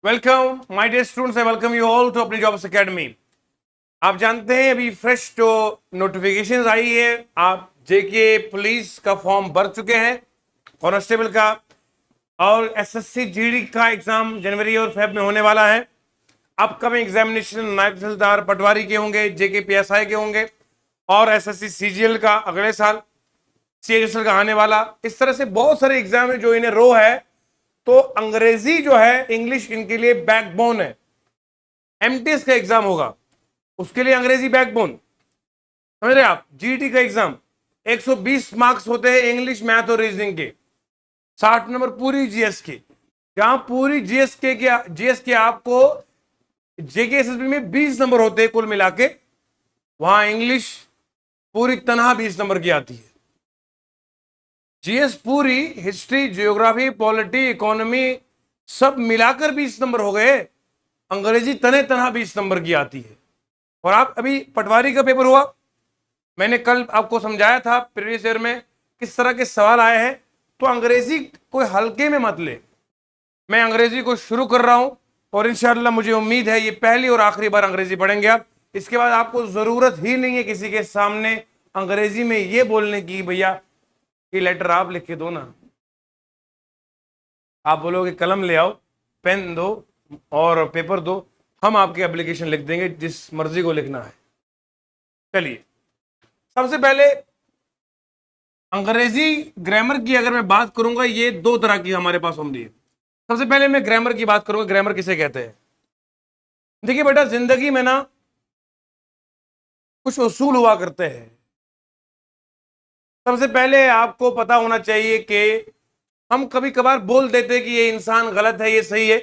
Welcome my dear students, I welcome you all to अपनी jobs academy. आप जानते हैं अभी फ्रेश जो नोटिफिकेशंस आई है, आप जेके पुलिस का फॉर्म भर चुके हैं, कांस्टेबल का, और एसएससी जीडी का एग्जाम जनवरी और फेब में होने वाला है। अपकमिंग एग्जामिनेशन नायब तहसीलदार पटवारी के होंगे, जेके पीएसआई के होंगे, और एसएससी सीजीएल का अगले साल, सीएचएसएल का आने वाला। इस तरह से बहुत सारे एग्जाम है जो इन्हें रो है। तो अंग्रेजी जो है, इंग्लिश इनके लिए बैकबोन है। एमटीएस का एग्जाम होगा, उसके लिए अंग्रेजी बैकबोन, समझ रहे आप। जीडी का एग्जाम 120 मार्क्स होते हैं इंग्लिश, मैथ और रीजनिंग के, 60 नंबर पूरी जीएस की। जहां पूरी जीएस के आपको जेके एसएसबी में 20 नंबर होते हैं कुल मिला के, वहां इंग्लिश पूरी तनहा 20 नंबर की आती है। जीएस पूरी हिस्ट्री, जियोग्राफी, पॉलिटी, इकोनॉमी सब मिलाकर 20 नंबर हो गए। अंग्रेजी तने तनहा 20 नंबर की आती है। और आप अभी पटवारी का पेपर हुआ, मैंने कल आपको समझाया था प्रीवियस ईयर में किस तरह के सवाल आए हैं। तो अंग्रेजी कोई हल्के में मत ले। मैं अंग्रेजी को शुरू कर रहा हूं और इंशाअल्लाह मुझे उम्मीद है ये पहली और आखिरी बार अंग्रेजी पढ़ेंगे आप। इसके बाद आपको जरूरत ही नहीं है किसी के सामने अंग्रेजी में ये बोलने की, भैया ये लेटर आप लिख के दो ना। आप बोलोगे कलम ले आओ, पेन दो और पेपर दो, हम आपके एप्लीकेशन लिख देंगे जिस मर्जी को लिखना है। चलिए, सबसे पहले अंग्रेजी ग्रामर की अगर मैं बात करूंगा, ये दो तरह की हमारे पास होती है। सबसे पहले मैं ग्रामर की बात करूंगा। ग्रामर किसे कहते हैं? देखिए बेटा, जिंदगी में ना कुछ उसूल हुआ करते हैं। सबसे पहले आपको पता होना चाहिए कि हम कभी कभार बोल देते हैं कि ये इंसान गलत है, ये सही है।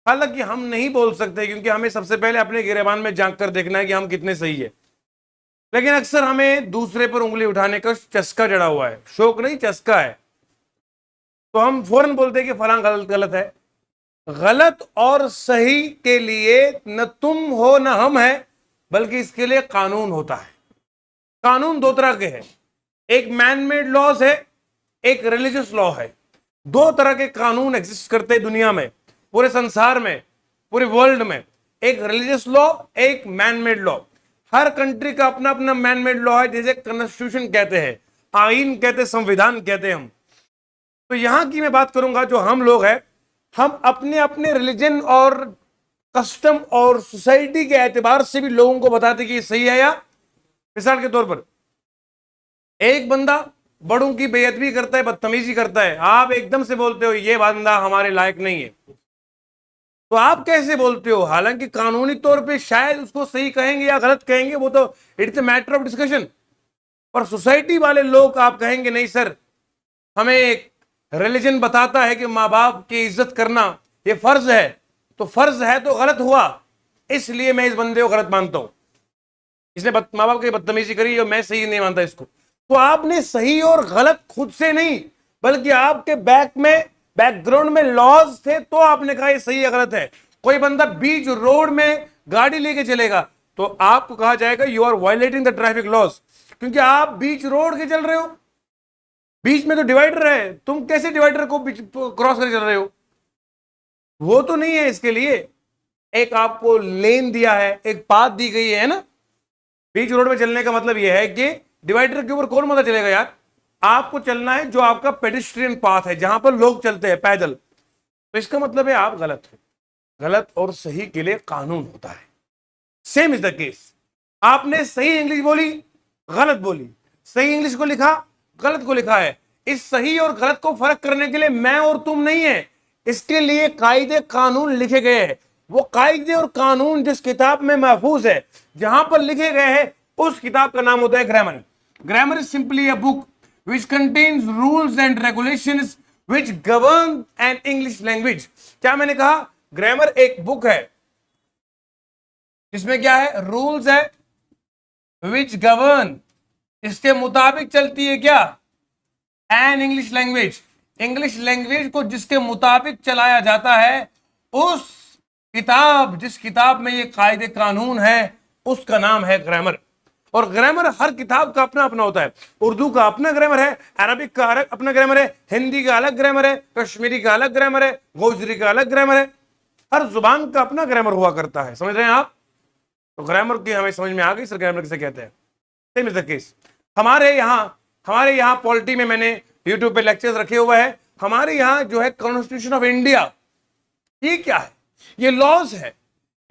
हालांकि हम नहीं बोल सकते, क्योंकि हमें सबसे पहले अपने गिरेबान में झांक कर देखना है कि हम कितने सही है। लेकिन अक्सर हमें दूसरे पर उंगली उठाने का चस्का चढ़ा हुआ है, शौक नहीं चस्का है। तो हम फौरन बोलते हैं कि फलां गलत गलत है। गलत और सही के लिए न तुम हो न हम है, बल्कि इसके लिए कानून होता है। कानून दो तरह के हैं, एक मैन मेड लॉज है, एक रिलीजियस लॉ है। दो तरह के कानून एग्जिस्ट करते हैं दुनिया में, पूरे संसार में, पूरे वर्ल्ड में। एक रिलीजियस लॉ, एक मैन मेड लॉ। हर कंट्री का अपना अपना मैन मेड लॉ है, जैसे कॉन्स्टिट्यूशन कहते हैं, आईन कहते हैं, संविधान कहते हैं हम। तो यहां की मैं बात करूंगा, जो हम लोग हैं, हम अपने अपने रिलीजन और कस्टम और सोसाइटी के एतबार से भी लोगों को बताते कि ये सही है या। मिसाल के तौर पर एक बंदा बड़ों की बेअदबी करता है, बदतमीजी करता है, आप एकदम से बोलते हो ये बंदा हमारे लायक नहीं है। तो आप कैसे बोलते हो? हालांकि कानूनी तौर पे शायद उसको सही कहेंगे या गलत कहेंगे, वो तो it's a matter of discussion. पर सोसाइटी वाले लोग आप कहेंगे नहीं सर, हमें एक रिलीजन बताता है कि माँ बाप की इज्जत करना ये फर्ज है। तो फर्ज है तो गलत हुआ, इसलिए मैं इस बंदे को गलत मानता हूं। इसने माँ बाप की बदतमीजी करी और मैं सही नहीं मानता इसको। तो आपने सही और गलत खुद से नहीं, बल्कि आपके बैकग्राउंड में लॉज थे, तो आपने कहा ये सही है गलत है। कोई बंदा बीच रोड में गाड़ी लेके चलेगा तो आपको कहा जाएगा you are violating the traffic laws, क्योंकि आप बीच रोड के चल रहे हो। बीच में तो डिवाइडर है, तुम कैसे डिवाइडर को क्रॉस कर चल रहे हो? वो तो नहीं है। इसके लिए एक आपको लेन दिया है, एक पाथ दी गई है ना। बीच रोड में चलने का मतलब यह है कि डिवाइडर के ऊपर कौन मत चलेगा यार, आपको चलना है जो आपका पेडिस्ट्रियन पाथ है, जहां पर लोग चलते हैं पैदल। तो इसका मतलब है आप गलत हो। गलत और सही के लिए कानून होता है। Same is the case. आपने सही इंग्लिश बोली, गलत बोली, सही इंग्लिश को लिखा, गलत को लिखा है। इस सही और गलत को फर्क करने के लिए मैं और तुम नहीं है, इसके लिए कायदे कानून लिखे गए हैं। वो कायदे और कानून जिस किताब में महफूज है, जहां पर लिखे गए हैं, उस किताब का नाम होता है grammar. Grammar is simply a book which contains rules and regulations which govern an English language। क्या मैंने कहा? ग्रामर एक बुक है जिसमें क्या है? रूल्स है, which govern, इसके मुताबिक चलती है क्या? An English language. English language को जिसके मुताबिक चलाया जाता है, उस किताब, जिस किताब में ये कायदे कानून है, उसका नाम है ग्रामर। और ग्रामर हर किताब का अपना अपना होता है। उर्दू का अपना ग्रामर है, अरबिक का अपना ग्रामर है, हिंदी का अलग ग्रामर है, कश्मीरी का अलग ग्रामर है, गोजरी का अलग ग्रामर है। हर जुबान का अपना ग्रामर हुआ करता है, समझ रहे हैं आप? तो ग्रामर की हमें समझ में आ गई, सर ग्रामर किसे कहते हैं। सेम इज द केस हमारे यहाँ पॉलिटी में मैंने यूट्यूब पे लेक्चर्स रखे हुए हैं। हमारे यहाँ जो है कॉन्स्टिट्यूशन ऑफ इंडिया, ये क्या है? ये लॉज है,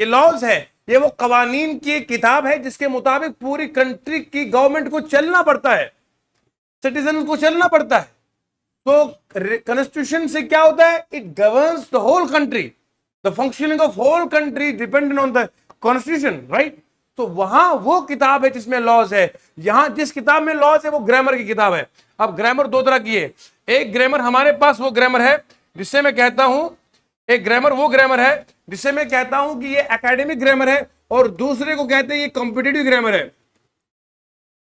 ये लॉज है, ये वो कवानीन की एक किताब है जिसके मुताबिक पूरी कंट्री की गवर्नमेंट को चलना पड़ता है, सिटीजन को चलना पड़ता है। तो कॉन्स्टिट्यूशन से क्या होता है? It governs the whole country, the functioning of whole country dependent on the constitution, right? तो वहां वो किताब है जिसमें लॉज है। यहां जिस किताब में लॉज है वो ग्रामर की किताब है। अब ग्रामर दो तरह की है। एक ग्रामर हमारे पास वो ग्रामर है जिससे मैं कहता हूं, एक ग्रामर वो ग्रामर है जिससे मैं कहता हूं कि ये एकेडमिक ग्रामर है, और दूसरे को कहते हैं ये कॉम्पिटिटिव ग्रामर है।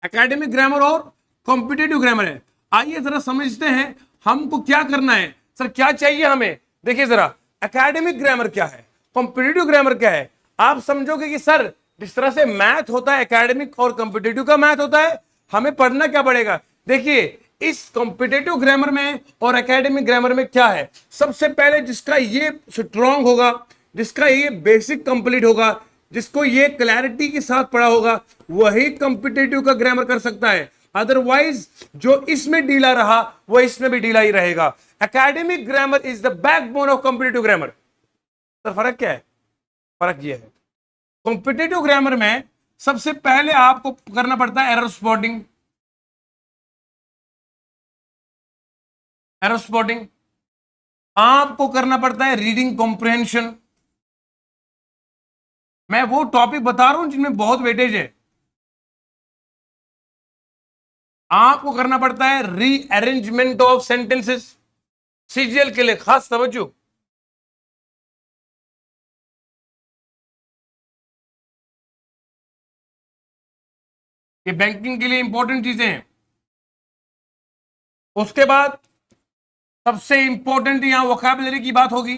एकेडमिक ग्रामर और कॉम्पिटिटिव ग्रामर है। आइए जरा समझते हैं हमको क्या करना है, सर क्या चाहिए हमें। देखिए जरा, एकेडमिक ग्रामर क्या है, कॉम्पिटिटिव ग्रामर क्या है। आप समझोगे कि सर जिस तरह से मैथ होता है एकेडमिक और कॉम्पिटिटिव का मैथ होता है, हमें पढ़ना क्या पड़ेगा। देखिए इस कॉम्पिटिटिव ग्रामर में और एकेडमिक ग्रामर में क्या है, सबसे पहले जिसका ये स्ट्रांग होगा, जिसका ये बेसिक कंप्लीट होगा, जिसको ये क्लैरिटी के साथ पढ़ा होगा, वही कॉम्पिटिटिव का ग्रामर कर सकता है। अदरवाइज जो इसमें ढीला रहा वो इसमें भी ढीला ही रहेगा। Academic grammar is the backbone of competitive grammar. तो फर्क क्या है? फर्क ये है, कॉम्पिटिटिव ग्रामर में सबसे पहले आपको करना पड़ता है एरर स्पॉटिंग। एरर स्पॉटिंग आपको करना पड़ता है रीडिंग कॉम्प्रिहेंशन। मैं वो टॉपिक बता रहा हूं जिनमें बहुत वेटेज है। आपको करना पड़ता है रीअरेंजमेंट ऑफ सेंटेंसेस, सीजीएल के लिए खास तवज्जो। ये बैंकिंग के लिए इंपॉर्टेंट चीजें हैं। उसके बाद सबसे इंपॉर्टेंट यहां वोकैबुलरी की बात होगी।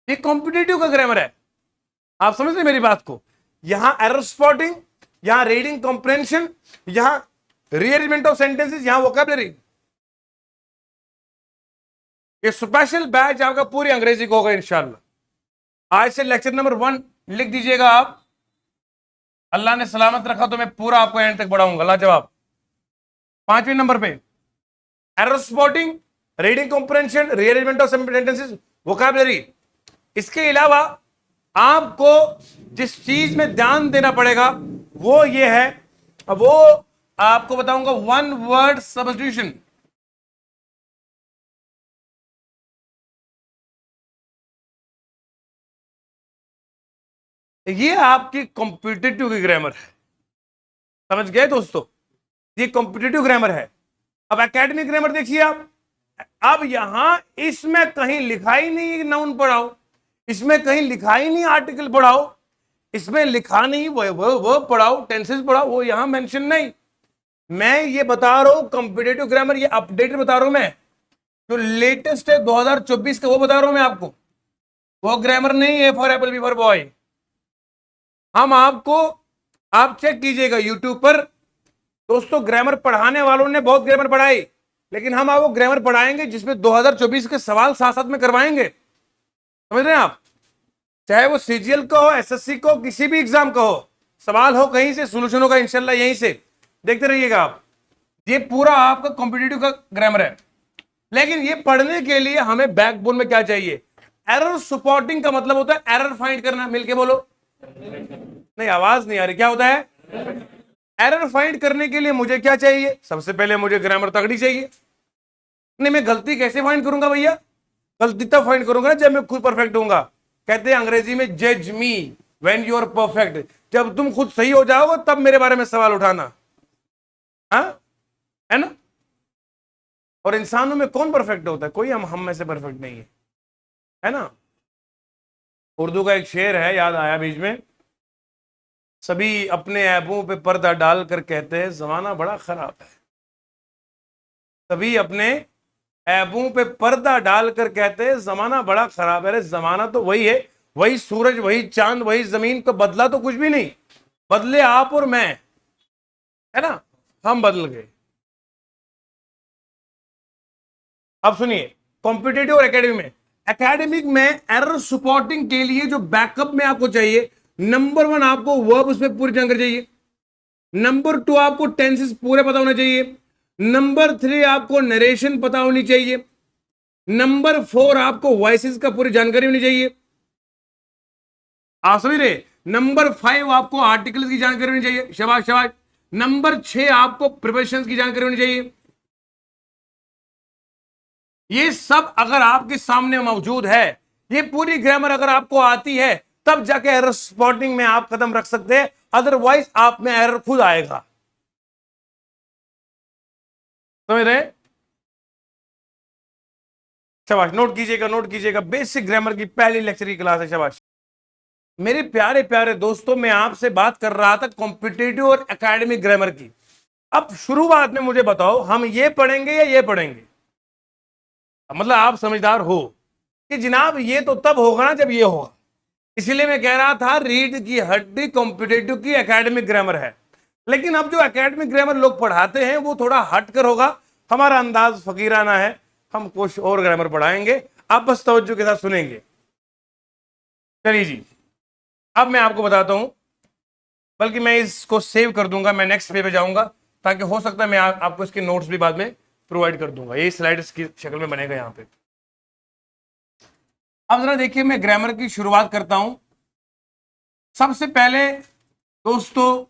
ये कॉम्पिटिटिव का ग्रामर है, आप समझ रहे मेरी बात को। यहां एरर स्पॉटिंग, यहां रीडिंग कॉम्प्रिहेंशन, यहां रीअरेंजमेंट ऑफ सेंटेंसेस, यहां वोकैबुलरी। ये स्पेशल बैच आपका पूरी अंग्रेजी को होगा इंशाल्लाह। आज से लेक्चर नंबर 1 लिख दीजिएगा आप। अल्लाह ने सलामत रखा तो मैं पूरा आपको एंड तक पढ़ाऊंगा, लाजवाब। 5वें नंबर पे error spotting, reading comprehension, rearrangement of sentences, vocabulary. इसके अलावा आपको जिस चीज में ध्यान देना पड़ेगा वो ये है, वो आपको बताऊंगा, वन वर्ड सब्स्टिट्यूशन। ये आपकी कॉम्पिटिटिव की ग्रामर है, समझ गए दोस्तों? ये कॉम्पिटिटिव ग्रामर है। अब एकेडमिक ग्रामर देखिए आप। अब यहां इसमें कहीं लिखा ही नहीं नाउन पढ़ाओ, इसमें कहीं लिखा ही नहीं आर्टिकल पढ़ाओ, इसमें लिखा नहीं वो पढ़ाओ, टेंसेस पढ़ाओ, वो यहां मेंशन नहीं। मैं ये बता रहा हूं कॉम्पिटिटिव ग्रामर, ये अपडेटेड बता रहा हूं मैं, जो लेटेस्ट है 2024 का वो बता रहा हूं मैं आपको। वो ग्रामर नहीं है for apple B for boy. हम आपको, आप चेक कीजिएगा यूट्यूब पर दोस्तों, ग्रामर पढ़ाने वालों ने बहुत ग्रामर पढ़ाई, लेकिन हम आपको ग्रामर पढ़ाएंगे जिसमें 2024 के सवाल साथ साथ में करवाएंगे, समझ रहे हैं आप? चाहे वो सीजीएल का हो, एसएससी का हो, किसी भी एग्जाम का हो, सवाल हो कहीं से, सोल्यूशन होगा इंशाल्लाह यहीं से, देखते रहिएगा आप। ये पूरा आपका कॉम्पिटिटिव का ग्रामर है। लेकिन ये पढ़ने के लिए हमें बैकबोन में क्या चाहिए? एरर स्पॉटिंग का मतलब होता है एरर फाइंड करना। मिलके बोलो। नहीं, आवाज नहीं आ रही, क्या होता है? एरर फाइंड करने के लिए मुझे क्या चाहिए? सबसे पहले मुझे ग्रामर तगड़ी चाहिए। नहीं, मैं गलती कैसे फाइंड करूंगा भैया? गलती तब फाइंड करूंगा जब मैं खुद परफेक्ट होऊंगा। कहते हैं अंग्रेजी में जज me when you are perfect. जब तुम खुद सही हो जाओगे तब मेरे बारे में सवाल उठाना, हाँ, है ना? और इंसानों में कौन परफेक्ट होता है? कोई हम में से परफेक्ट नहीं है ना? उर्दू का एक शेर है, याद आया बीच में, सभी अपने ऐबों पे पर्दा डालकर कहते हैं जमाना बड़ा खराब है। सभी अपने ऐबों पे पर्दा डालकर कहते हैं जमाना बड़ा खराब है। अरे जमाना तो वही है, वही सूरज, वही चांद, वही जमीन, को बदला तो कुछ भी नहीं। बदले आप और मैं, है ना? हम बदल गए। अब सुनिए, कॉम्पिटेटिव और एकेडमिक में। एकेडमिक में एरर स्पॉटिंग के लिए जो बैकअप में आपको चाहिए, नंबर 1 आपको वर्ब्स पे पूरी जानकारी चाहिए, नंबर 2 आपको टेंसेस पूरे पता होना चाहिए, नंबर 3 आपको नरेशन पता होनी चाहिए, नंबर 4 आपको वॉइसेस का पूरी जानकारी होनी चाहिए, आप समझ रहे। नंबर 5 आपको आर्टिकल्स की जानकारी होनी चाहिए, शाबाश शाबाश। नंबर 6 आपको प्रिपोजिशंस की जानकारी होनी चाहिए। ये सब अगर आपके सामने मौजूद है, ये पूरी ग्रामर अगर आपको आती है, तब जाके एरर स्पॉटिंग में आप कदम रख सकते हैं, अदरवाइज आप में एरर खुद आएगा। समझ रहे। शाबाश, नोट कीजिएगा नोट कीजिएगा। बेसिक ग्रामर की पहली लेक्चर की क्लास है, शाबाश। मेरे प्यारे प्यारे दोस्तों, मैं आपसे बात कर रहा था कॉम्पिटिटिव और एकेडमिक ग्रामर की। अब शुरुआत में मुझे बताओ, हम ये पढ़ेंगे या ये पढ़ेंगे? मतलब आप समझदार हो कि जनाब ये तो तब होगा ना जब ये होगा। इसलिए मैं कह रहा था रीड की हड्डी कॉम्पिटिटिव की एकेडमिक ग्रामर है। लेकिन अब जो एकेडमिक ग्रामर लोग पढ़ाते हैं वो थोड़ा हटकर होगा, हमारा अंदाज फकीराना है, हम कुछ और ग्रामर पढ़ाएंगे, आप बस तवज्जो के साथ सुनेंगे। चलिए जी, अब मैं आपको बताता हूं, बल्कि मैं इसको सेव कर दूंगा, मैं नेक्स्ट पे जाऊंगा, ताकि हो सकता है मैं आपको इसके नोट्स भी बाद में प्रोवाइड कर दूंगा। ये स्लाइड्स की शक्ल में बनेगा यहां पे। अब जरा देखिए, मैं ग्रामर की शुरुआत करता हूं। सबसे पहले दोस्तों,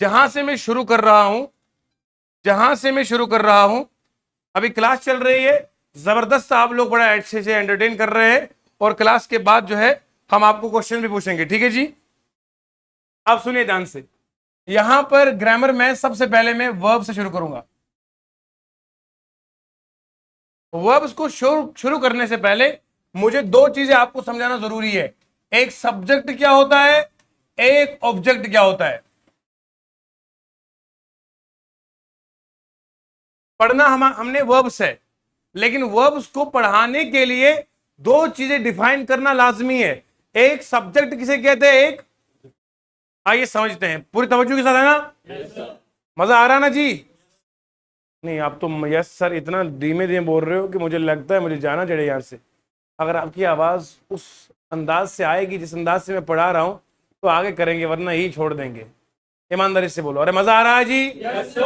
जहां से मैं शुरू कर रहा हूं, अभी क्लास चल रही है, जबरदस्त, आप लोग बड़ा अच्छे से एंटरटेन कर रहे हैं, और क्लास के बाद जो है हम आपको क्वेश्चन भी पूछेंगे, ठीक है जी। आप सुनिए ध्यान से, यहां पर ग्रामर में सबसे पहले मैं वर्ब से शुरू करूंगा। वर्ब्स को शुरू करने से पहले मुझे दो चीजें आपको समझाना जरूरी है। एक सब्जेक्ट क्या होता है, एक ऑब्जेक्ट क्या होता है। पढ़ना हमने वर्ब्स है, लेकिन वर्ब्स को पढ़ाने के लिए दो चीजें डिफाइन करना लाजमी है। एक सब्जेक्ट किसे कहते हैं, एक, आइए समझते हैं, पूरी तवज्जो के साथ, है ना? yes, मजा आ रहा ना जी? नहीं, आप तो यस सर इतना धीमे धीमे बोल रहे हो कि मुझे लगता है मुझे जाना चाहिए यहाँ से। अगर आपकी आवाज उस अंदाज से आएगी जिस अंदाज से मैं पढ़ा रहा हूं, तो आगे करेंगे, वरना ही छोड़ देंगे। ईमानदारी से बोलो, अरे मजा आ रहा है जी? yes,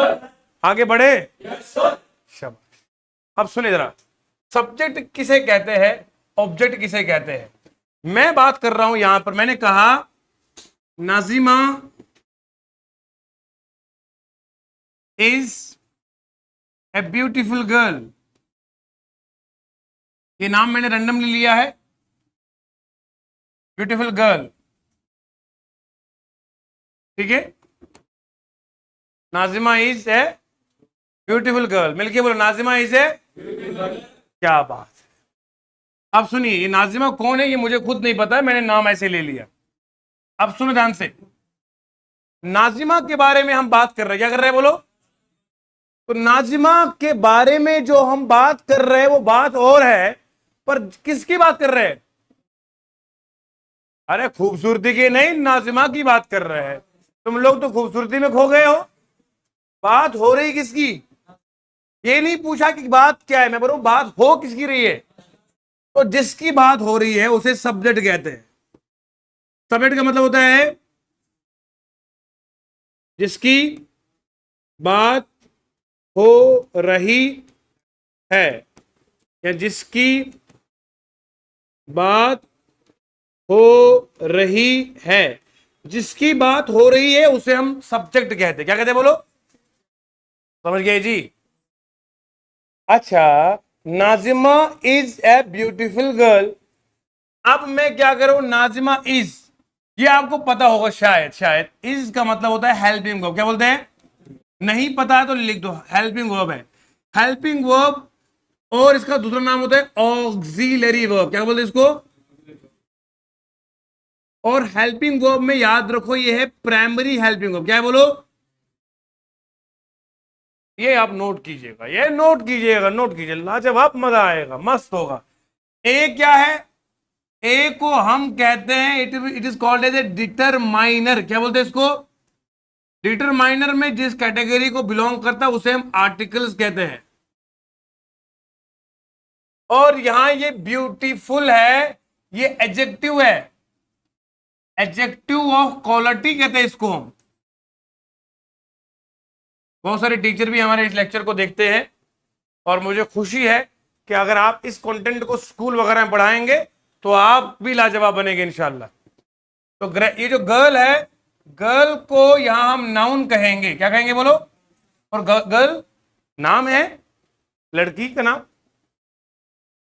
आगे बढ़े? yes, शाबाश। अब सुनिए जरा, सब्जेक्ट किसे कहते हैं, ऑब्जेक्ट किसे कहते हैं। मैं बात कर रहा हूं यहां पर, मैंने कहा Nazima is a beautiful girl. ये नाम मैंने रैंडमली लिया है, ब्यूटीफुल गर्ल, ठीक है। Nazima is a beautiful girl, मिलके बोलो, नाजिमा इज ए, क्या बात है। अब सुनिए, ये नाजिमा कौन है ये मुझे खुद नहीं पता है, मैंने नाम ऐसे ले लिया। अब सुनो ध्यान से, नाजिमा के बारे में हम बात कर रहे हैं, क्या कर रहे हैं बोलो? तो नाजिमा के बारे में जो हम बात कर रहे हैं वो बात और है, पर किसकी बात कर रहे हैं? अरे खूबसूरती की नहीं, नाजिमा की बात कर रहे हैं। तुम लोग तो खूबसूरती में खो गए हो। बात हो रही किसकी? ये नहीं पूछा कि बात क्या है, मैं बोल रहा हूं बात हो किसकी रही है। तो जिसकी बात हो रही है उसे सब्जेक्ट कहते हैं। सब्जेक्ट का मतलब होता है जिसकी बात हो रही है, या जिसकी बात हो रही है, जिसकी बात हो रही है उसे हम सब्जेक्ट कहते हैं। क्या कहते हैं बोलो? समझ गए जी? अच्छा, Nazima is a beautiful girl. अब मैं क्या करूं, नाजिमा इज, ये आपको पता होगा शायद, शायद इज का मतलब होता है हेल्पिंग वर्ब। क्या बोलते हैं? नहीं पता है तो लिख दो, हेल्पिंग वर्ब है। हेल्पिंग वर्ब, और इसका दूसरा नाम होता है ऑक्सिलरी वर्ब। क्या बोलते हैं इसको? और हेल्पिंग वर्ब में याद रखो ये है प्राइमरी हेल्पिंग वर्ब। क्या है बोलो? ये आप नोट कीजिएगा, ये नोट कीजिएगा, नोट कीजिए, लाजवाब, मजा आएगा, मस्त होगा। ए क्या है? ए को हम कहते हैं it is called as a determiner. क्या बोलते हैं इसको? डिटरमाइनर में जिस कैटेगरी को बिलोंग करता है उसे हम आर्टिकल्स कहते हैं। और यहां ये ब्यूटीफुल है, ये एडजेक्टिव है, एडजेक्टिव ऑफ क्वालिटी कहते हैं इसको हम। बहुत सारे टीचर भी हमारे इस लेक्चर को देखते हैं और मुझे खुशी है कि अगर आप इस कंटेंट को स्कूल वगैरह में पढ़ाएंगे तो आप भी लाजवाब बनेंगे इंशाल्लाह। तो ये जो गर्ल है, गर्ल को यहां हम नाउन कहेंगे। क्या कहेंगे बोलो? और गर्ल नाम है, लड़की का नाम।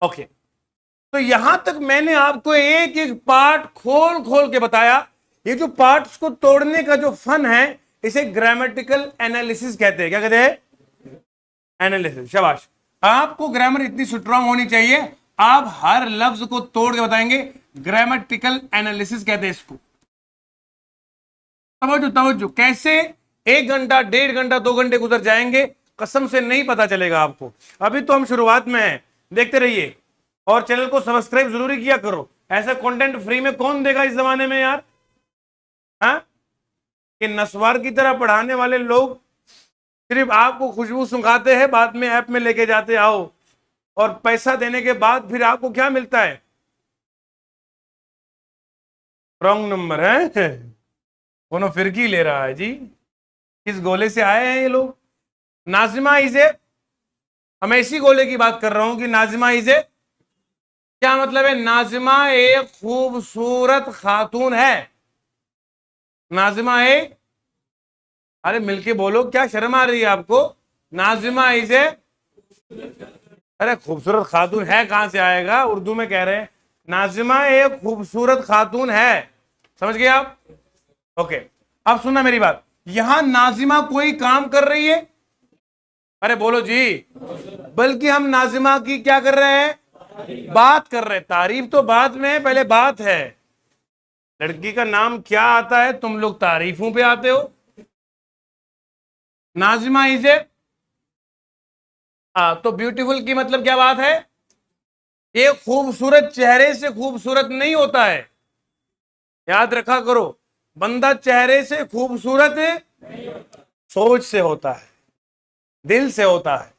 ओके, तो यहां तक मैंने आपको एक एक पार्ट खोल खोल के बताया। ये जो पार्ट्स को तोड़ने का जो फन है, इसे ग्रामेटिकल एनालिसिस कहते हैं। क्या कहते हैं? एनालिसिस। शाबाश, आपको ग्रामर इतनी स्ट्रांग होनी चाहिए, आप हर लफ्ज को तोड़ के बताएंगे। ग्रामेटिकल एनालिसिस कहते हैं इसको। तवज्जो तवज्जो, कैसे 1 घंटा 1.5 घंटा 2 घंटे गुजर जाएंगे कसम से नहीं पता चलेगा आपको। अभी तो हम शुरुआत में हैं, देखते रहिए और चैनल को सब्सक्राइब जरूरी किया करो। ऐसा कंटेंट फ्री में कौन देगा इस जमाने में यार? हाँ, कि नस्वार की तरह पढ़ाने वाले लोग सिर्फ आपको खुशबू सुंघाते हैं, बाद में ऐप में लेके जाते आओ, और पैसा देने के बाद फिर आपको क्या मिलता है? रॉन्ग नंबर है, कोनो फिरकी ले रहा है जी। किस गोले से आए हैं ये लोग? नाजिमा इजे, मैं इसी गोले की बात कर रहा हूं कि नाजिमा इजे क्या मतलब है? नाजिमा एक खूबसूरत खातून है। नाजिमा एक, अरे मिलके बोलो, क्या शर्म आ रही है आपको? नाजिमा इजे, अरे खूबसूरत खातून है कहां से आएगा, उर्दू में कह रहे हैं। नाजिमा एक खूबसूरत खातून है, समझ गए आप? ओके, अब सुनना मेरी बात। यहां नाजिमा कोई काम कर रही है, अरे बोलो जी, बल्कि हम नाजिमा की क्या कर रहे हैं? बात कर रहे हैं। तारीफ तो बाद में है, पहले बात है। लड़की का नाम क्या आता है, तुम लोग तारीफों पे आते हो। नाजिमा इजे, तो ब्यूटीफुल की मतलब क्या बात है? ये खूबसूरत चेहरे से खूबसूरत नहीं होता है, याद रखा करो। बंदा चेहरे से खूबसूरत सोच से होता है, दिल से होता है।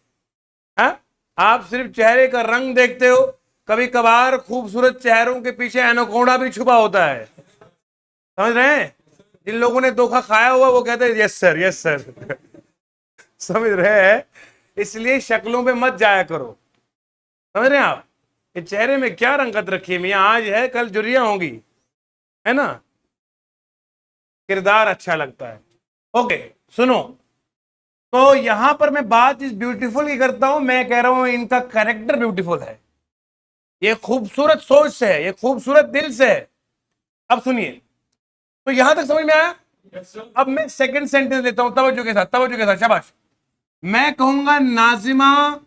हा? आप सिर्फ चेहरे का रंग देखते हो, कभी कभार खूबसूरत चेहरों के पीछे एनाकोंडा भी छुपा होता है। समझ रहे हैं? जिन लोगों ने धोखा खाया हुआ वो कहते हैं यस सर, यस सर। समझ रहे हैं? इसलिए शक्लों पे मत जाया करो। समझ रहे हैं आप? ये चेहरे में क्या रंगत रखी है मियां, आज है कल जुरिया होंगी, है ना? किरदार अच्छा लगता है। ओके सुनो, तो यहां पर मैं बात इस ब्यूटीफुल की करता हूं। मैं कह रहा हूं इनका कैरेक्टर ब्यूटीफुल है, ये खूबसूरत सोच से है, ये खूबसूरत दिल से है। अब सुनिए, तो यहां तक समझ में आया? अब मैं सेकंड सेंटेंस लेता हूं, तवज्जो के साथ, तवज्जो के साथ, शाबाश। मैं कहूंगा Nazima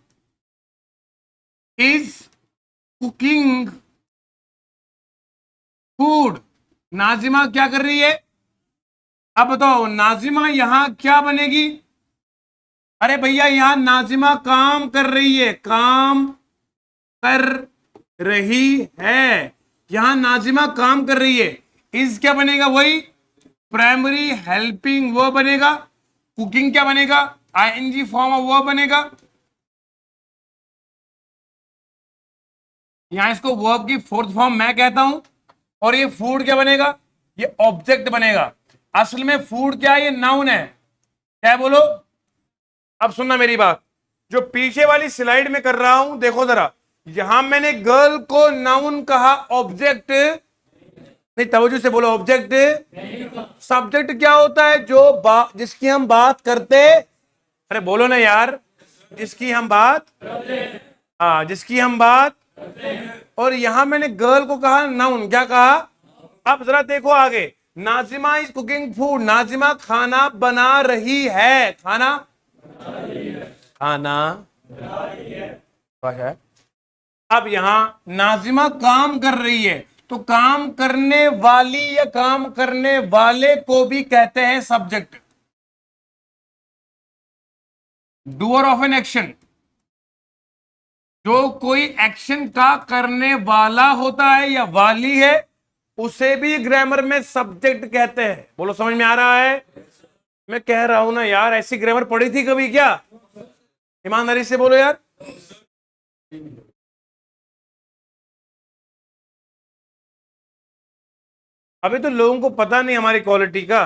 is cooking food. Nazima क्या कर रही है? अब बताओ नाजिमा यहां क्या बनेगी? अरे भैया यहां नाजिमा काम कर रही है, काम कर रही है। यहां नाजिमा काम कर रही है, इज क्या बनेगा? वही प्राइमरी हेल्पिंग वो बनेगा। कुकिंग क्या बनेगा? आईएनजी फॉर्म ऑफ वर्ब बनेगा। यहां इसको वर्ब की फोर्थ फॉर्म मैं कहता हूं। और ये फूड क्या बनेगा? ये ऑब्जेक्ट बनेगा। असल में फूड क्या है? ये नाउन है। क्या है बोलो? अब सुनना मेरी बात, जो पीछे वाली स्लाइड में कर रहा हूं देखो जरा, यहां मैंने गर्ल को नाउन कहा, ऑब्जेक्ट नहीं। तवज्जो से बोलो, ऑब्जेक्ट। सब्जेक्ट क्या होता है? जो जिसकी हम बात करते, अरे बोलो ना यार, जिसकी हम बात, हाँ जिसकी हम बात। और यहां मैंने गर्ल को कहा नाउन, क्या कहा? अब जरा देखो आगे, Nazima is cooking food, Nazima खाना बना रही है। खाना, खाना है। अब यहां नाजिमा काम कर रही है, तो काम करने वाली या काम करने वाले को भी कहते हैं subject. Doer of an action, जो कोई एक्शन का करने वाला होता है या वाली है, उसे भी ग्रामर में सब्जेक्ट कहते हैं। बोलो समझ में आ रहा है? मैं कह रहा हूं ना यार, ऐसी ग्रामर पढ़ी थी कभी क्या? ईमानदारी से बोलो यार। अभी तो लोगों को पता नहीं हमारी क्वालिटी का,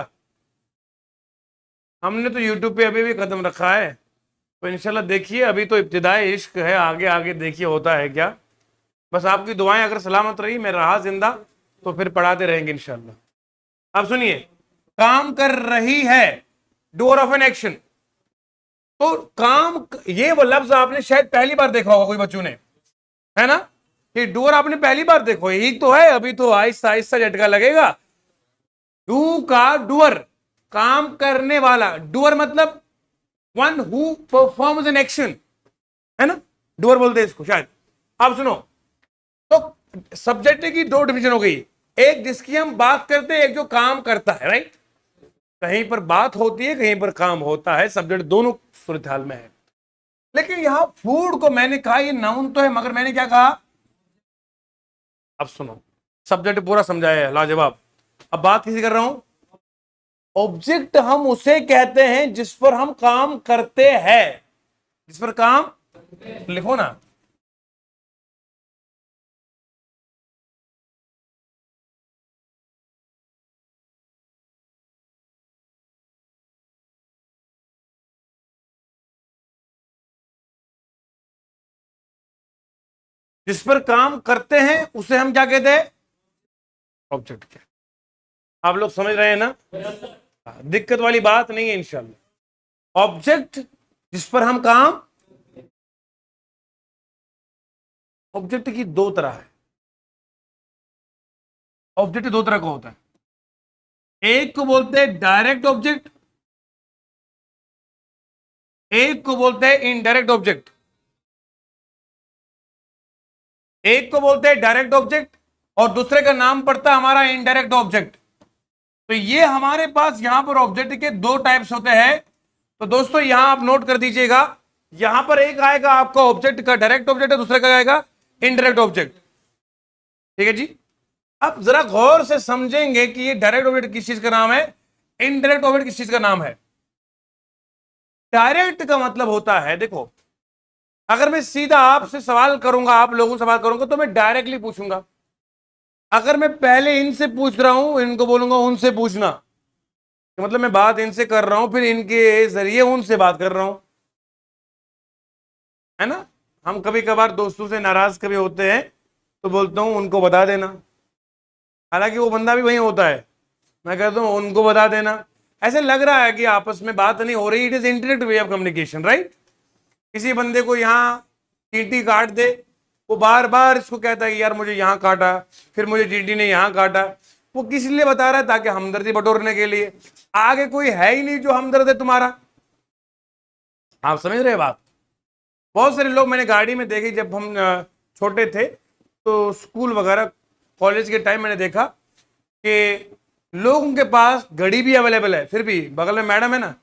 हमने तो यूट्यूब पे अभी भी कदम रखा है। तो इंशाल्लाह देखिए, अभी तो इब्तिदाई इश्क है, आगे आगे देखिए होता है क्या। बस आपकी दुआएं अगर सलामत रही, मैं रहा जिंदा, तो फिर पढ़ाते रहेंगे इंशाल्लाह। अब सुनिए, काम कर रही है, डूअर ऑफ एन एक्शन। तो काम, ये वो लफ्ज आपने शायद पहली बार देखा होगा कोई बच्चों ने, है ना। ये डूअर आपने पहली बार देखो, यही तो है, अभी तो आहिस्ता आहिस्ता झटका लगेगा। डू का डूअर, काम करने वाला। डूअर मतलब one who performs an action, है ना, डूअर बोलते हैं इसको शायद। अब सुनो, तो सब्जेक्ट की दो डिवीजन हो गई, एक जिसकी हम बात करते हैं, एक जो काम करता है, राइट। कहीं पर बात होती है, कहीं पर काम होता है, सब्जेक्ट दोनों सूरत हाल में है। लेकिन यहां फूड को मैंने कहा ये नाउन तो है, मगर मैंने क्या कहा, अब सुनो, सब्जेक्ट पूरा समझाया है, लाजवाब। अब बात किसी कर रहा हूं, ऑब्जेक्ट हम उसे कहते हैं जिस पर हम काम करते हैं, जिस पर काम, लिखो ना, जिस पर काम करते हैं उसे हम क्या कहते हैं, ऑब्जेक्ट क्या। आप लोग समझ रहे हैं ना, दिक्कत वाली बात नहीं है इंशाल्लाह। ऑब्जेक्ट जिस पर हम काम, ऑब्जेक्ट की दो तरह है, ऑब्जेक्ट दो तरह का होता है। एक को बोलते हैं डायरेक्ट ऑब्जेक्ट, एक को बोलते हैं इनडायरेक्ट ऑब्जेक्ट। एक को बोलते हैं डायरेक्ट ऑब्जेक्ट और दूसरे का नाम पड़ता है हमारा इनडायरेक्ट ऑब्जेक्ट। तो ये हमारे पास यहां पर ऑब्जेक्ट के दो टाइप्स होते हैं। तो दोस्तों यहां आप नोट कर दीजिएगा, यहां पर एक आएगा आपका ऑब्जेक्ट का डायरेक्ट ऑब्जेक्ट है, दूसरे का आएगा इनडायरेक्ट ऑब्जेक्ट। ठीक है जी। अब जरा गौर से समझेंगे कि ये डायरेक्ट ऑब्जेक्ट किस चीज का नाम है, इनडायरेक्ट ऑब्जेक्ट किस चीज का नाम है। डायरेक्ट का मतलब होता है, देखो, अगर मैं सीधा आपसे सवाल करूंगा, आप लोगों से सवाल करूंगा, तो मैं डायरेक्टली पूछूंगा। अगर मैं पहले इनसे पूछ रहा हूं, इनको बोलूंगा उनसे पूछना, तो मतलब मैं बात इनसे कर रहा हूं, फिर इनके जरिए उनसे बात कर रहा हूं, है ना। हम कभी कभार दोस्तों से नाराज कभी होते हैं, तो बोलता हूं उनको बता देना, हालांकि वो बंदा भी वही होता है, मैं कहता हूं उनको बता देना। ऐसे लग रहा है कि आपस में बात नहीं हो रही, it is internet way of communication, right. किसी बंदे को यहाँ टीटी काट दे, वो बार बार इसको कहता है कि यार मुझे यहाँ काटा, फिर मुझे टीटी ने यहाँ काटा। वो किस लिए बता रहा है, ताकि हमदर्दी बटोरने के लिए। आगे कोई है ही नहीं जो हमदर्द है तुम्हारा। आप समझ रहे बात। बहुत सारे लोग मैंने गाड़ी में देखे, जब हम छोटे थे, तो स्कूल वगैरह कॉलेज के टाइम मैंने देखा कि लोगों के पास घड़ी भी अवेलेबल है, फिर भी बगल में मैडम है ना,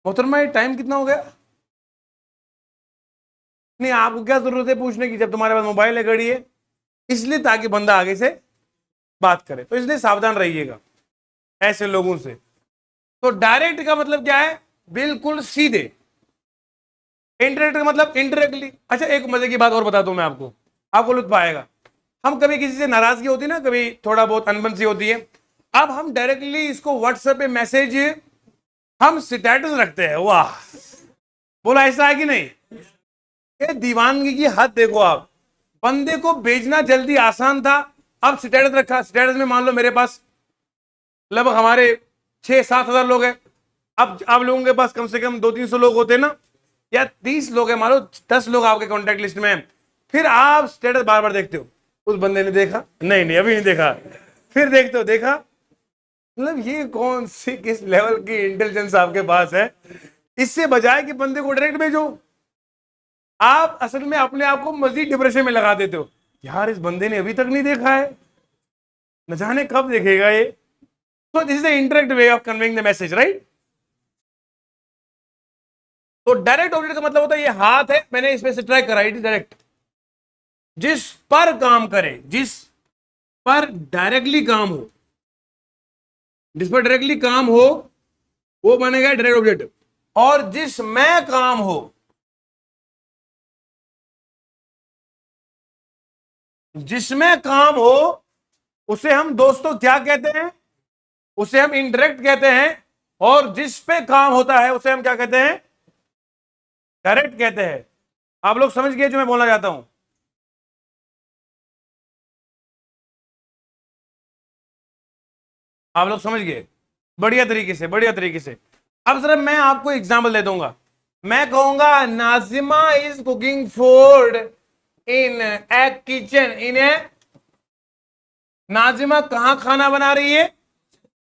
मोहतरमा ये टाइम कितना हो गया। नहीं, आपको क्या जरूरत है पूछने की, जब तुम्हारे पास मोबाइल है, घड़ी है, इसलिए ताकि बंदा आगे से बात करे। तो इसलिए सावधान रहिएगा ऐसे लोगों से। तो डायरेक्ट का मतलब क्या है, बिल्कुल सीधे। इनडायरेक्ट का मतलब इनडायरेक्टली। अच्छा, एक मजे की बात और बताता हूं मैं आपको, आपको लुत्फ आएगा। हम कभी किसी से नाराजगी होती है ना, कभी थोड़ा बहुत अनबन सी होती है, अब हम डायरेक्टली इसको व्हाट्सएप पे मैसेज, हम स्टेटस रखते हैं, वाह, बोला ऐसा है कि नहीं। ये दीवानगी की हद देखो आप। बंदे को भेजना जल्दी आसान था, अब स्टेटस रखा, स्टेटस में मान लो मेरे पास लगभग हमारे 6-7 हजार लोग हैं। अब लोगों के पास कम से कम 200-300 लोग होते हैं ना, या 30 लोग हैं, मान लो 10 लोग आपके कॉन्टेक्ट लिस्ट में हैं। फिर आप स्टेटस बार बार देखते हो, उस बंदे ने देखा, नहीं नहीं अभी नहीं देखा, फिर देखते हो, देखा। मतलब ये कौन सी किस लेवल की इंटेलिजेंस आपके पास है। इससे बजाय कि बंदे को डायरेक्ट भेजो, आप असल में अपने आप को मजीद डिप्रेशन में लगा देते हो, यार इस बंदे ने अभी तक नहीं देखा है, न जाने कब देखेगा ये। तो this is the interact way of conveying the message, right. तो डायरेक्ट ऑब्जेक्ट का मतलब होता है ये हाथ है, मैंने इसमें से ट्राई करा, इट इज डायरेक्ट। जिस पर काम करे, जिस पर डायरेक्टली काम हो, जिस पर डायरेक्टली काम हो वो बनेगा डायरेक्ट ऑब्जेक्ट। और जिसमें काम हो, जिसमें काम हो उसे हम दोस्तों क्या कहते हैं, उसे हम इनडायरेक्ट कहते हैं, और जिस पे काम होता है उसे हम क्या कहते हैं? डायरेक्ट कहते हैं। आप लोग समझ गए जो मैं बोलना चाहता हूं? आप लोग समझ गए? बढ़िया तरीके से, बढ़िया तरीके से। अब जरा मैं आपको एग्जाम्पल दे दूंगा। मैं कहूंगा Nazima is cooking food in a kitchen, in a. Nazima कहां खाना बना रही है?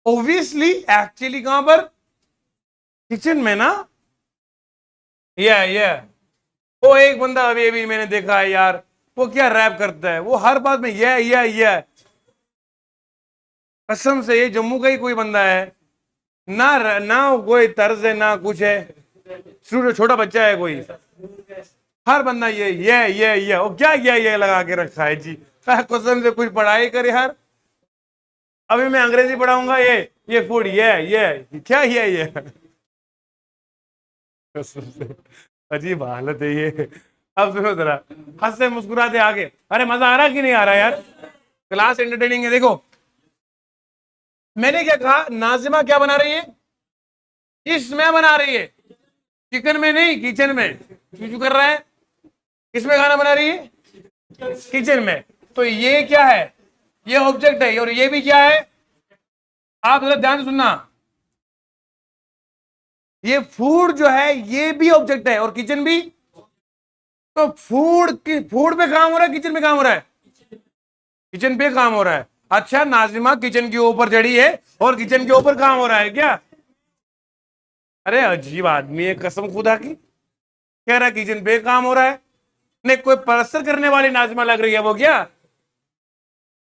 ऑब्वियसली, एक्चुअली कहां पर? किचन में ना। ये वो एक बंदा अभी अभी मैंने देखा है यार, वो क्या रैप करता है, वो हर बात में ये कसम से ये जम्मू का ही कोई बंदा है ना, ना कोई तर्ज है ना कुछ है, छोटा बच्चा है कोई, हर बंदा ये वो क्या ये लगा के रखा है जी। कसम से कुछ पढ़ाई करे यार। अभी मैं अंग्रेजी पढ़ाऊंगा, ये फूड ये क्या ये कसम से अजीब हालत है ये। अब सुनो जरा, हंसते मुस्कुराते आगे। अरे मजा आ रहा कि नहीं आ रहा यार? क्लास एंटरटेनिंग है। देखो मैंने क्या कहा, नाजिमा क्या बना रही है? इसमें बना रही है, चिकन में नहीं, किचन में। क्यों कर रहा है? किसमें खाना बना रही है? किचन में। तो ये क्या है? ये ऑब्जेक्ट है, और ये भी क्या है? आप जरा ध्यान से सुनना, ये फूड जो है ये भी ऑब्जेक्ट है और किचन भी। तो फूड पे काम हो रहा है, किचन पे काम हो रहा है? किचन पे काम हो रहा है। अच्छा, नाजिमा किचन के ऊपर चढ़ी है और किचन के ऊपर काम हो रहा है क्या? अरे अजीब आदमी है, कसम खुदा की। कह रहा है किचन पे काम हो रहा है। नहीं, कोई परसर करने वाली नाजिमा लग रही है वो क्या?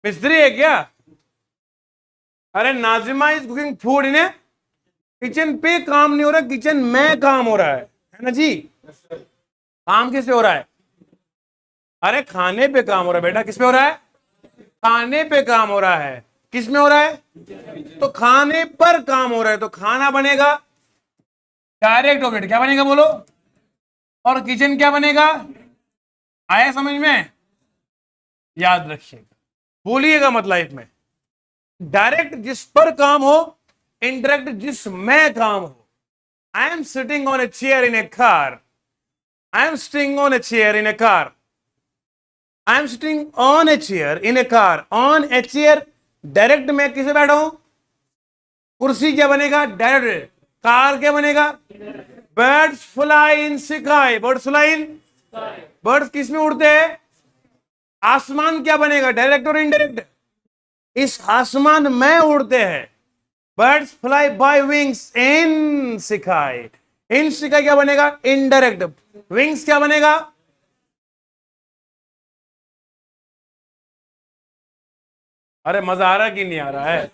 मिस्त्री है क्या? अरे Nazima is cooking food in, kitchen पे काम नहीं हो रहा, किचन में काम हो रहा है ना जी? काम किससे हो रहा है? अरे खाने पे काम हो रहा है बेटा। किस पे हो रहा है? खाने पे काम हो रहा है। किस में हो रहा है? तो खाने पर काम हो रहा है, तो खाना बनेगा डायरेक्ट ऑब्जेक्ट। क्या बनेगा बोलो? और किचन क्या बनेगा? आया समझ में? याद रखिएगा, बोलिएगा मत लाइफ में। डायरेक्ट जिस पर काम हो, इनडायरेक्ट जिस में काम हो। I am sitting on a chair in A car, I am sitting on a chair in A car, I am sitting on a chair in A car, on a chair. Direct में किसे बैठा हूं? कुर्सी। क्या बनेगा? Direct. Car क्या बनेगा? Birds fly in sky, birds fly in. Birds किस में उड़ते हैं? आसमान क्या बनेगा? डायरेक्ट और इनडायरेक्ट? इस आसमान में उड़ते हैं। बर्ड्स फ्लाई बाय विंग्स इन स्काई, इन स्काई क्या बनेगा? इनडायरेक्ट। विंग्स क्या बनेगा? अरे मजा आ रहा कि नहीं आ रहा है?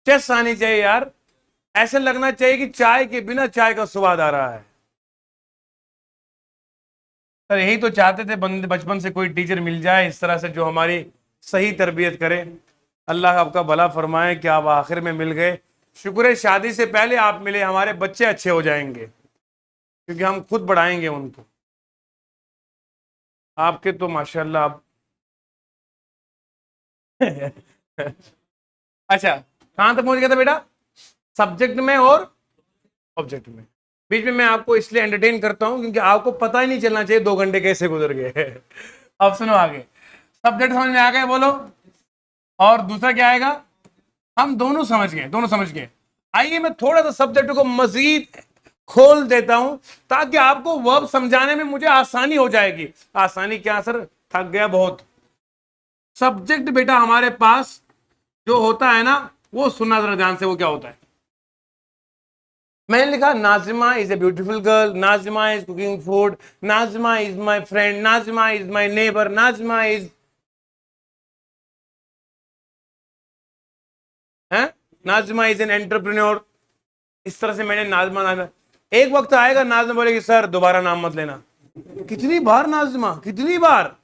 चेस आनी चाहिए यार, ऐसे लगना चाहिए कि चाय के बिना चाय का स्वाद आ रहा है। सर यही तो चाहते थे बंदे, बचपन से कोई टीचर मिल जाए इस तरह से जो हमारी सही तरबियत करे। अल्लाह आपका भला फरमाए कि आप आखिर में मिल गए। शुक्र है शादी से पहले आप मिले, हमारे बच्चे अच्छे हो जाएंगे क्योंकि हम खुद बढ़ाएंगे उनको। आपके तो माशाल्लाह आप अच्छा, कहां तक पहुंच गया था बेटा? सब्जेक्ट में और ऑब्जेक्ट में। बीच में मैं आपको इसलिए एंटरटेन करता हूं क्योंकि आपको पता ही नहीं चलना चाहिए 2 घंटे कैसे गुजर गए। अब सुनो आगे। सब्जेक्ट समझ में आ गए बोलो? और दूसरा क्या आएगा? हम दोनों समझ गए, दोनों समझ गए। आइए मैं थोड़ा सा सब्जेक्ट को मजीद खोल देता हूं ताकि आपको वर्ब समझाने में मुझे आसानी हो जाएगी। आसानी क्या सर, थक गया बहुत। सब्जेक्ट बेटा हमारे पास जो होता है ना, वो सुनना जरा ध्यान से, वो क्या होता है? मैंने लिखा Nazima is a beautiful girl, Nazima is cooking food, Nazima is my friend, Nazima is my neighbour, Nazima is है, नाजिमा इज एन एंटरप्रेन्योर। इस तरह से मैंने नाजिमा नाजिमा। एक वक्त आएगा नाजिमा बोलेगी सर दोबारा नाम मत लेना। कितनी बार नाजिमा, कितनी बार?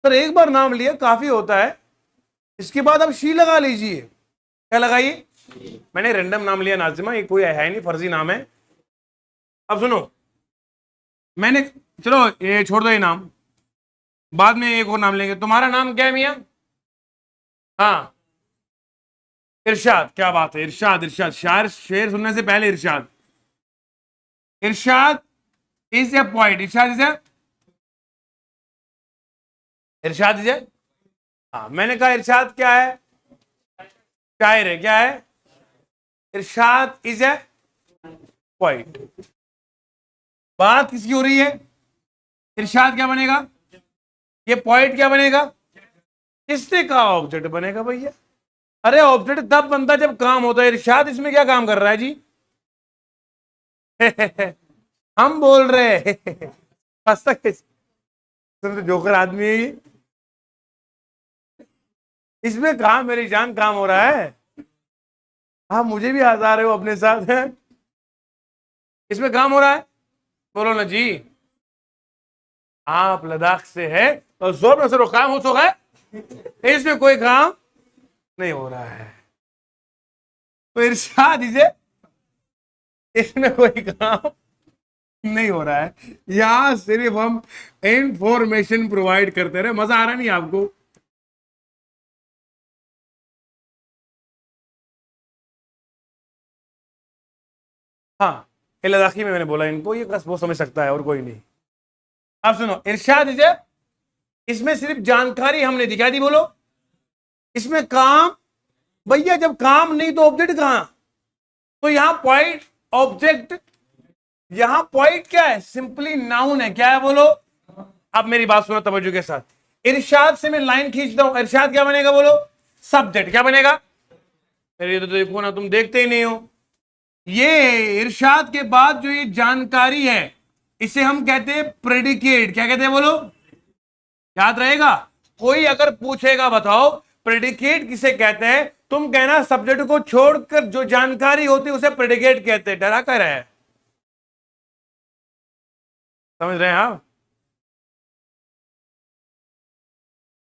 सर एक बार नाम लिया काफी होता है, इसके बाद अब शी लगा लीजिए। क्या लगाइए? मैंने रैंडम नाम लिया नाजिमा, ये कोई है नहीं, फर्जी नाम है। अब सुनो, मैंने, चलो ये छोड़ दो ये नाम, बाद में एक और नाम लेंगे। तुम्हारा नाम क्या है मियाँ? हाँ, इरशाद, क्या बात है, इरशाद, इरशाद, शायर शेर सुनने से पहले इरशाद। Irshad is a point, Irshad is a, Irshad is a, हाँ मैंने कहा इरशाद क्या है, शायर है, क्या है, इरशाद इज ए पॉइंट। बात किसकी हो रही है, इरशाद क्या बनेगा, ये पॉइंट क्या बनेगा, किसने कहा ऑब्जेक्ट बनेगा भैया, अरे ऑब्जेक्ट तब बनता जब काम होता है, इरशाद इसमें क्या काम कर रहा है जी हम बोल रहे हैं हंसता कैसे, तुम तो जोकर आदमी है ये, इसमें काम मेरी जान काम हो रहा है, आप मुझे भी हंसा रहे हो अपने साथ है, इसमें काम हो रहा है, बोलो ना जी, आप लद्दाख से है और जोर में से काम हो तो है, इसमें कोई काम नहीं हो रहा है, तो इरशाद इसे, इसमें कोई काम नहीं हो रहा है, यहां सिर्फ हम इंफॉर्मेशन प्रोवाइड करते रहे, मजा आ रहा नहीं आपको, हाँ लद्दाखी में मैंने बोला इनको, ये बस वो समझ सकता है और कोई नहीं। आप सुनो, इरशाद इसे, इसमें सिर्फ जानकारी हमने दी, क्या दी बोलो, इसमें काम, भैया जब काम नहीं तो ऑब्जेक्ट कहां, तो यहां पॉइंट ऑब्जेक्ट, यहां पॉइंट क्या है, सिंपली नाउन है, क्या है बोलो, अब मेरी बात सुनो तवज्जो के साथ, इरशाद से मैं लाइन खींचता हूं, इरशाद क्या बनेगा बोलो, सब्जेक्ट, क्या बनेगा, तो देखो ना तुम देखते ही नहीं हो, ये इरशाद के बाद जो ये जानकारी है इसे हम कहते हैं प्रेडिकेट, क्या कहते हैं बोलो, याद रहेगा, कोई अगर पूछेगा बताओ प्रेडिकेट किसे कहते हैं, तुम कहना सब्जेक्ट को छोड़कर जो जानकारी होती है उसे प्रेडिकेट कहते हैं, डरा कर है, समझ रहे हैं आप,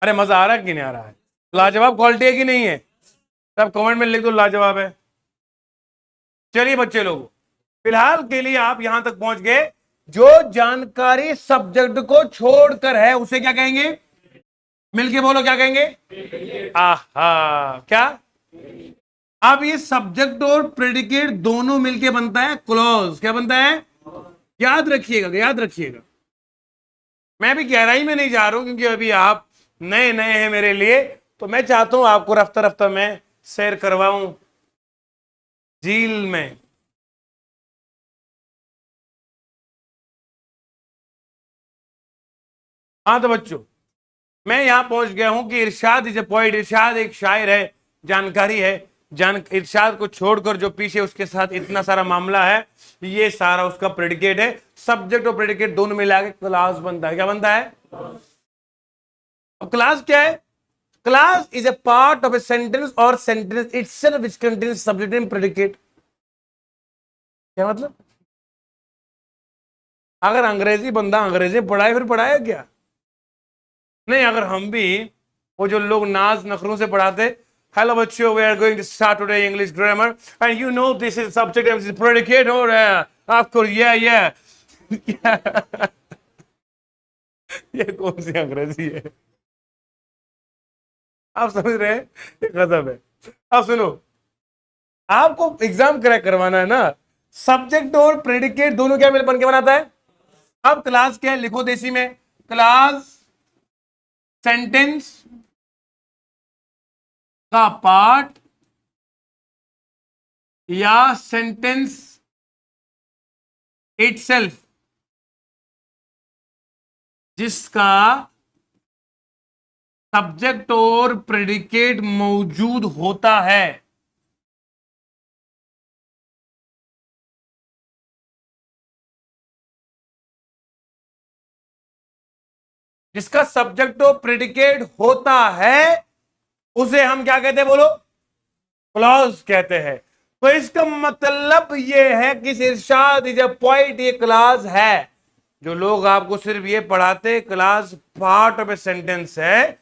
अरे मजा आ रहा है कि नहीं आ रहा है, लाजवाब क्वालिटी है कि नहीं है, सब कमेंट में लिख दो लाजवाब है। चलिए बच्चे लोग, फिलहाल के लिए आप यहां तक पहुंच गए, जो जानकारी सब्जेक्ट को छोड़कर है उसे क्या कहेंगे, मिलके बोलो क्या कहेंगे, आहा क्या, अब ये सब्जेक्ट और प्रेडिकेट दोनों मिलके बनता है क्लॉज, क्या बनता है, याद रखिएगा, याद रखिएगा, मैं भी गहराई में नहीं जा रहा हूं क्योंकि अभी आप नए नए हैं मेरे लिए, तो मैं चाहता हूं आपको रफ्ता रफ्ता में शेयर करवाऊं झील में, हाँ तो बच्चों मैं यहां पहुंच गया हूं कि इरशाद इज ए पॉइंट, इरशाद एक शायर है, जानकारी है, इरशाद को छोड़कर जो पीछे उसके साथ इतना सारा मामला है, ये सारा उसका प्रेडिकेट है, सब्जेक्ट और प्रेडिकेट दोनों मिला के क्लास बनता है, क्या बनता है, अब क्लास क्या है, class is a part of a sentence और sentence itself which contains subject and predicate, क्या मतलब, अगर अंग्रेजी बंदा अंग्रेजी पढ़ाए फिर पढ़ाया क्या, नहीं अगर हम भी वो जो लोग नाज नखरों से पढ़ाते, हेलो बच्चों we are going to start today English grammar and you know this is subject and this predicate हो रहा है आपको, ये ये कौन सी अंग्रेजी है, आप समझ रहे हैं, ये गजब है। अब सुनो, आपको एग्जाम क्रैक करवाना है ना, सब्जेक्ट और प्रेडिकेट दोनों क्या मिल बन के बनाता है, अब क्लास क्या है लिखो देसी में, क्लास सेंटेंस का पार्ट या सेंटेंस इटसेल्फ जिसका सब्जेक्ट और प्रेडिकेट मौजूद होता है, जिसका सब्जेक्ट और प्रेडिकेट होता है उसे हम क्या कहते हैं बोलो, क्लॉज कहते हैं। तो इसका मतलब यह है कि इरशाद इज अ पॉइंट, ये क्लास है, जो लोग आपको सिर्फ ये पढ़ाते class part of a sentence है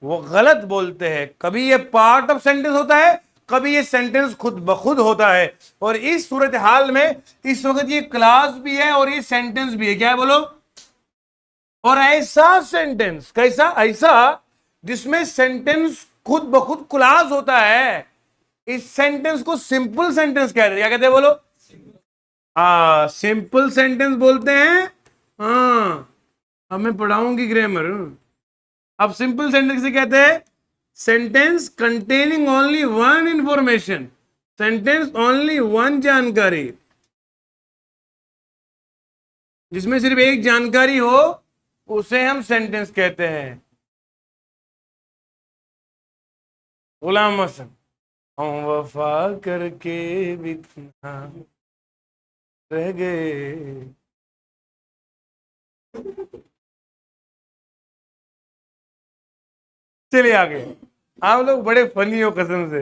वो गलत बोलते हैं, कभी ये पार्ट ऑफ सेंटेंस होता है, कभी ये सेंटेंस खुद ब खुद होता है, और इस सूरत हाल में इस वक्त ये क्लास भी है और ये सेंटेंस भी है, क्या है बोलो, और ऐसा सेंटेंस कैसा, ऐसा जिसमें सेंटेंस खुद ब खुद क्लास होता है, इस सेंटेंस को सिंपल सेंटेंस कहते हैं। क्या कहते हैं बोलो? हाँ, सिंपल सेंटेंस बोलते हैं। हाँ, अब मैं पढ़ाऊंगी ग्रामर। अब सिंपल सेंटेंस किसे कहते हैं? Sentence containing only one information, sentence only one जानकारी, जिसमें सिर्फ एक जानकारी हो, उसे हम सेंटेंस कहते हैं। गुलाम हसन, हम वफा करके भी तन्हा रह गए। चलिए आगे। आप लोग बड़े फनी हो कसम से,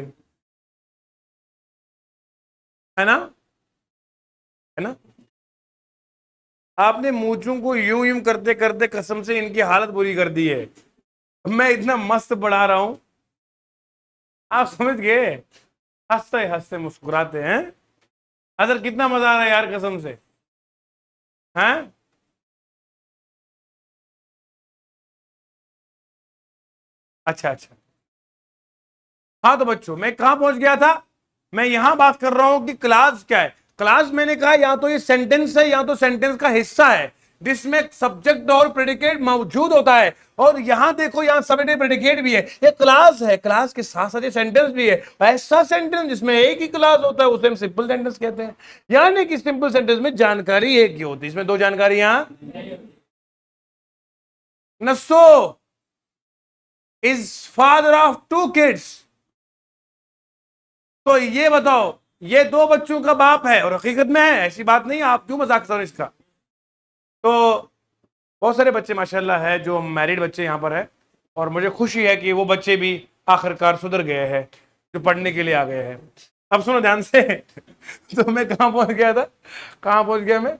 है ना? है ना? आपने मूंछों को यूं यूं करते करते कसम से इनकी हालत बुरी कर दी है। मैं इतना मस्त पढ़ा रहा हूं, आप समझ गए? हंसते हंसते मुस्कुराते हैं। अदर कितना मजा आ रहा है यार कसम से, हैं? अच्छा अच्छा। हाँ तो बच्चों, मैं कहां पहुंच गया था? मैं यहां बात कर रहा हूं कि क्लास क्या है। क्लास मैंने कहा या तो ये सेंटेंस है या तो सेंटेंस का हिस्सा है, जिसमें सब्जेक्ट और प्रेडिकेट मौजूद होता है। और यहां देखो, यहां सब्जेक्ट प्रेडिकेट भी है। ये क्लास है, क्लास के साथ साथ ये सेंटेंस भी है। ऐसा सेंटेंस जिसमें एक ही क्लास होता है उसे हम सिंपल सेंटेंस कहते हैं। यानी कि सिंपल सेंटेंस में जानकारी एक ही होती है, इसमें दो जानकारियां। Nasso is father of two kids. तो ये बताओ, ये दो बच्चों का बाप है, और हकीकत में है, ऐसी बात नहीं है, आप क्यों मजाक कर रहे हो इसका? तो बहुत सारे बच्चे माशाल्लाह है जो मैरिड बच्चे यहाँ पर है, और मुझे खुशी है कि वो बच्चे भी आखिरकार सुधर गए हैं, जो पढ़ने के लिए आ गए हैं। अब सुनो ध्यान से। तो मैं कहां पहुंच गया था? कहां पहुंच गया मैं?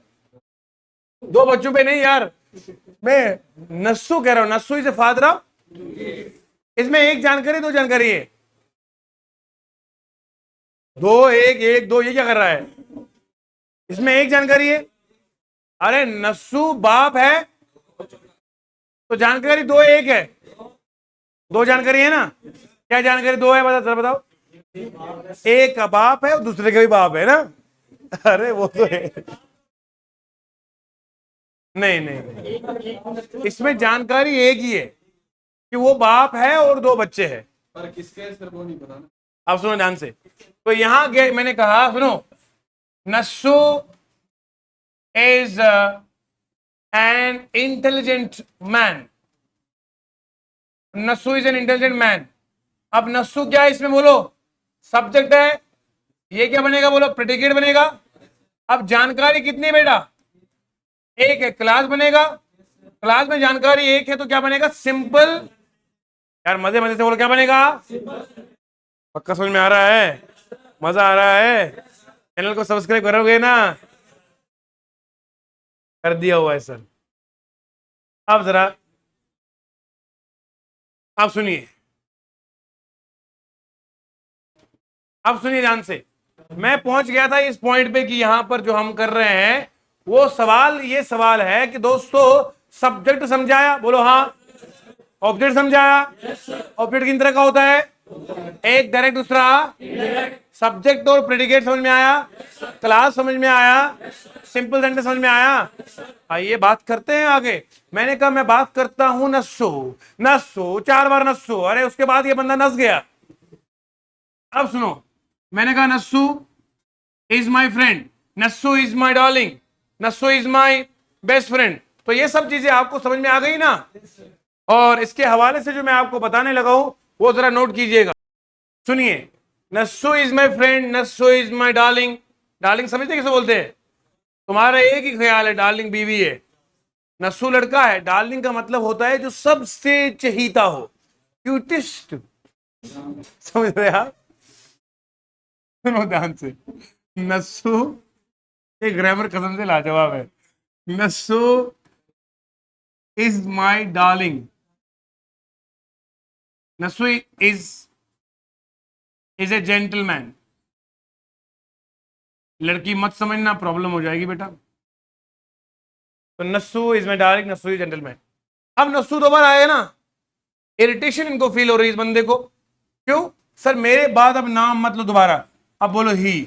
दो बच्चों पे नहीं यार, मैं नस्सू कह रहा हूं। Nassu is a father of, इसमें एक जानकारी दो जानकारी है? दो एक एक दो, ये क्या कर रहा है? इसमें एक जानकारी है। अरे नस्सू बाप है, तो जानकारी दो एक है। दो जानकारी है ना? क्या जानकारी दो है? बता, जरा बताओ। एक का बाप है और दूसरे का भी बाप है ना? अरे वो तो है। नहीं नहीं नहीं, इसमें जानकारी एक ही है कि वो बाप है और दो बच्चे हैं। पर किसके सर वो नहीं पता ना। अब सुनो ध्यान से। तो यहां गए, मैंने कहा सुनो, Nassu is an intelligent man. Nassu is an intelligent man. अब नस्सू क्या है इसमें बोलो? सब्जेक्ट है। ये क्या बनेगा बोलो? प्रेडिकेट बनेगा। अब जानकारी कितनी बेटा? एक है, क्लास बनेगा। क्लास में जानकारी एक है तो क्या बनेगा? सिंपल। यार मजे मजे से बोलो, क्या बनेगा? पक्का समझ में आ रहा है? मजा आ रहा है? चैनल को सब्सक्राइब करोगे ना? कर दिया हुआ है सर। अब जरा आप सुनिए, अब सुनिए ध्यान से। मैं पहुंच गया था इस पॉइंट पे कि यहां पर जो हम कर रहे हैं वो सवाल, ये सवाल है कि दोस्तों, सब्जेक्ट समझाया? बोलो हाँ। ऑब्जेक्ट समझाया? ऑब्जेक्ट किन तरह का होता है? एक डायरेक्ट, दूसरा सब्जेक्ट और प्रेडिकेट समझ में आया? क्लास समझ में आया? सिंपल सेंटेंस समझ में आया? आइए बात करते हैं आगे। मैंने कहा मैं बात करता हूं नस्सू। नस्सू, चार बार नस्सू, अरे उसके बाद ये बंदा नस गया। अब सुनो, मैंने कहा Nassu is my friend, Nassu is my darling, Nassu is my best friend. तो ये सब चीजें आपको समझ में आ गई ना? और इसके हवाले से जो मैं आपको बताने लगा हूं वो जरा नोट कीजिएगा। सुनिए, Nassu is my friend, Nassu is my darling. Darling समझते किसे बोलते हैं? तुम्हारा एक ही ख्याल है, डार्लिंग बीवी है, नस्सू लड़का है। डार्लिंग का मतलब होता है जो सबसे चहीता हो, क्यूटिस्ट। समझ रहे आप? सुनो ध्यान से। नस्सू, ये ग्रामर कसम से लाजवाब है। Nassu is my darling, Nassu is is a gentleman. लड़की मत समझना, प्रॉब्लम हो जाएगी बेटा। तो Nassu is my darling, Nassu is gentleman. अब नस्सू दोबारा आया ना, इरिटेशन इनको फील हो रही है इस बंदे को। क्यों? सर मेरे बाद अब नाम मत लो दोबारा, अब बोलो he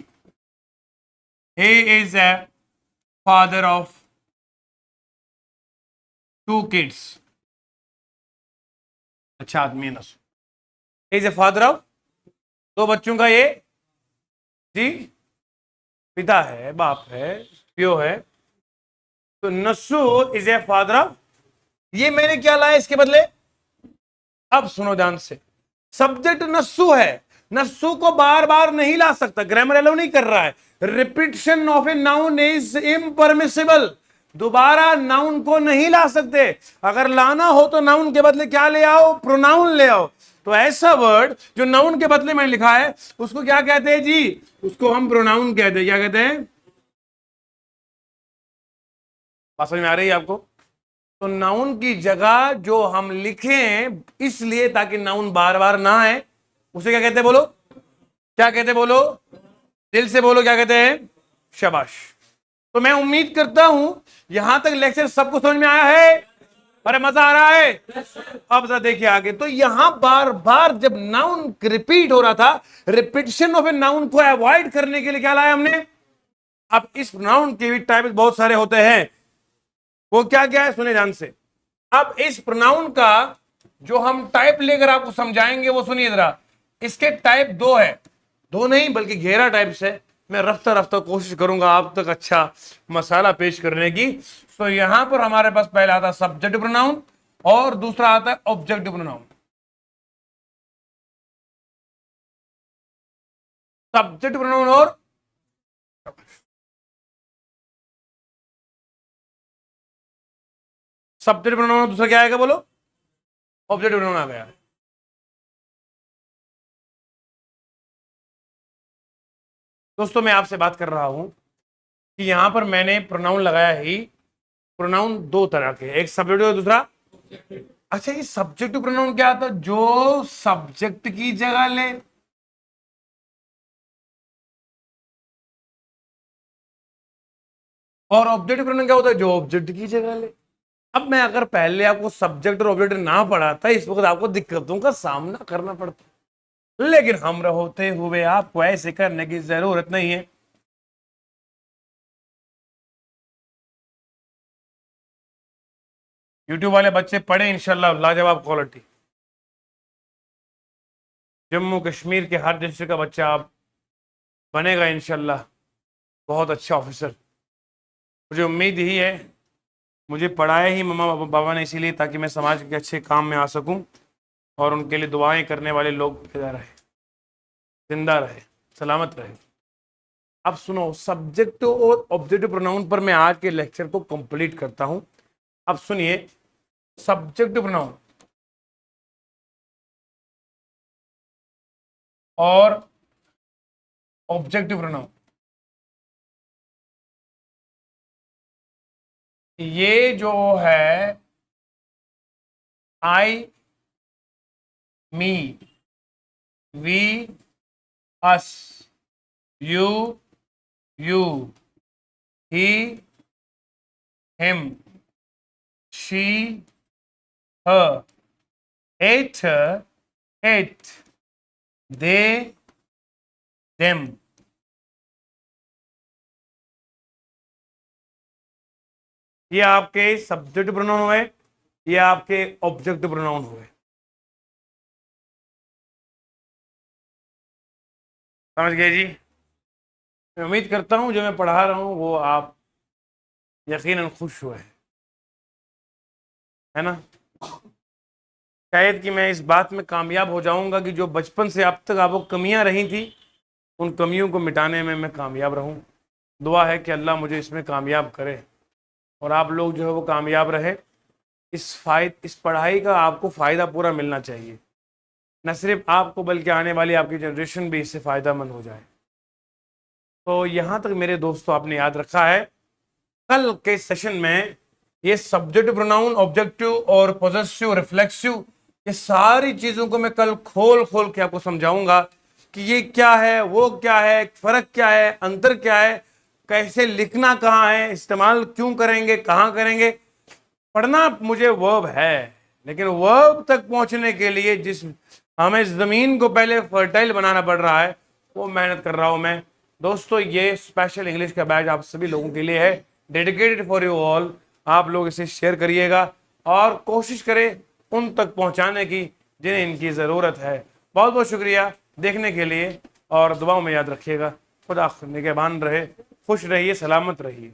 is a father of 2 kids. अच्छा आदमी है नसू, इज ए फादर ऑफ 2 बच्चों का ये जी पिता है, बाप है, प्यो है। तो नसू इज ए फादर ऑफ, ये मैंने क्या लाया इसके बदले, अब सुनो ध्यान से, सब्जेक्ट नस्सू है, नस्सू को बार बार नहीं ला सकता, ग्रामर एलो नहीं कर रहा है। Repetition of a noun is impermissible, दोबारा नाउन को नहीं ला सकते। अगर लाना हो तो नाउन के बदले क्या ले आओ, प्रोनाउन ले आओ। तो ऐसा वर्ड जो नाउन के बदले में लिखा है उसको क्या कहते हैं जी, उसको हम प्रोनाउन कहते हैं। क्या कहते हैं, बात समझ में आ रही है आपको? तो नाउन की जगह जो हम लिखें इसलिए ताकि नाउन बार बार ना आए, उसे क्या कहते हैं बोलो, क्या कहते हैं बोलो, दिल से बोलो, क्या कहते हैं, शाबाश। तो मैं उम्मीद करता हूं यहां तक लेक्चर सबको समझ में आया है, अरे मजा आ रहा है। अब जरा देखिए आगे, तो यहां बार बार जब नाउन रिपीट हो रहा था, रिपीटिशन ऑफ ए नाउन को अवॉइड करने के लिए क्या लाया हमने। अब इस नाउन के भी टाइप बहुत सारे होते हैं, वो क्या क्या है सुने ध्यान से। अब इस प्रोनाउन का जो हम टाइप लेकर आपको समझाएंगे वो सुनिए जरा। इसके टाइप 2 है, 2 नहीं बल्कि 11 टाइप्स है। मैं रफ्ता रफ्ता कोशिश करूंगा आप तक अच्छा मसाला पेश करने की। तो यहां पर हमारे पास पहला आता है सब्जेक्ट प्रोनाउन और दूसरा आता है ऑब्जेक्ट प्रोनाउन। सब्जेक्ट प्रोनाउन और सब्जेक्ट प्रोनाउन, दूसरा क्या आएगा बोलो, ऑब्जेक्ट प्रोनाउन आ गया। दोस्तों मैं आपसे बात कर रहा हूं कि यहां पर मैंने प्रोनाउन लगाया ही, प्रोनाउन 2 तरह के, एक सब्जेक्ट और दूसरा। अच्छा ये सब्जेक्ट प्रोनाउन क्या आता है, जो सब्जेक्ट की जगह ले, और ऑब्जेक्ट प्रोनाउन क्या होता है, जो ऑब्जेक्ट की जगह ले। अब मैं अगर पहले आपको सब्जेक्ट और ऑब्जेक्ट ना पढ़ाता, इस वक्त आपको दिक्कतों का सामना करना पड़ता, लेकिन हम होते हुए आपको ऐसे करने की जरूरत नहीं है। यूट्यूब वाले बच्चे पढ़े इंशाल्लाह लाजवाब क्वालिटी, जम्मू कश्मीर के हर डिस्ट्रिक्ट का बच्चा आप बनेगा इंशाल्लाह बहुत अच्छा ऑफिसर। मुझे उम्मीद यही है, मुझे पढ़ाया ही मम्मा बाबा ने इसीलिए ताकि मैं समाज के अच्छे काम में आ सकूं और उनके लिए दुआएं करने वाले लोग पैदा रहे, जिंदा रहे, सलामत रहे। अब सुनो, सब्जेक्ट और ऑब्जेक्ट प्रोनाउन पर मैं आज के लेक्चर को कंप्लीट करता हूं। अब सुनिए, सब्जेक्ट प्रोनाउन और ऑब्जेक्टिव प्रोनाउन, ये जो है I, me, we, us, you, he, him, she, her, it, they, them, ये आपके सब्जेक्ट प्रोनाउन हुए, ये आपके ऑब्जेक्ट प्रोनाउन हुए। समझ गए जी? मैं उम्मीद करता हूं जो मैं पढ़ा रहा हूं वो आप यकीनन खुश हुए, है ना। शायद कि मैं इस बात में कामयाब हो जाऊंगा कि जो बचपन से अब तक आपको कमियां रही थी उन कमियों को मिटाने में मैं कामयाब रहूं। दुआ है कि अल्लाह मुझे इसमें कामयाब करे और आप लोग जो है वो कामयाब रहे। इस पढ़ाई का आपको फ़ायदा पूरा मिलना चाहिए, न सिर्फ आपको बल्कि आने वाली आपकी जनरेशन भी इससे फ़ायदामंद हो जाए। तो यहाँ तक मेरे दोस्तों आपने याद रखा है, कल के सेशन में ये सब्जेक्ट प्रोनाउन, ऑब्जेक्टिव और पॉजेसिव, रिफ्लेक्सिव, ये सारी चीज़ों को मैं कल खोल खोल के आपको समझाऊंगा कि ये क्या है, वो क्या है, फर्क क्या है, अंतर क्या है, कैसे लिखना कहाँ है, इस्तेमाल क्यों करेंगे, कहाँ करेंगे। पढ़ना मुझे वर्ब है, लेकिन वर्ब तक पहुंचने के लिए जिस हमें जमीन को पहले फर्टाइल बनाना पड़ रहा है, वो मेहनत कर रहा हूं मैं। दोस्तों, ये स्पेशल इंग्लिश का बैच आप सभी लोगों के लिए है, डेडिकेटेड फॉर यू ऑल। आप लोग इसे शेयर करिएगा और कोशिश करें उन तक पहुंचाने की जिन्हें इनकी ज़रूरत है। बहुत बहुत शुक्रिया देखने के लिए और दुआओं में याद रखिएगा। खुदा निगहबान रहे, खुश रहिए, सलामत रहिए।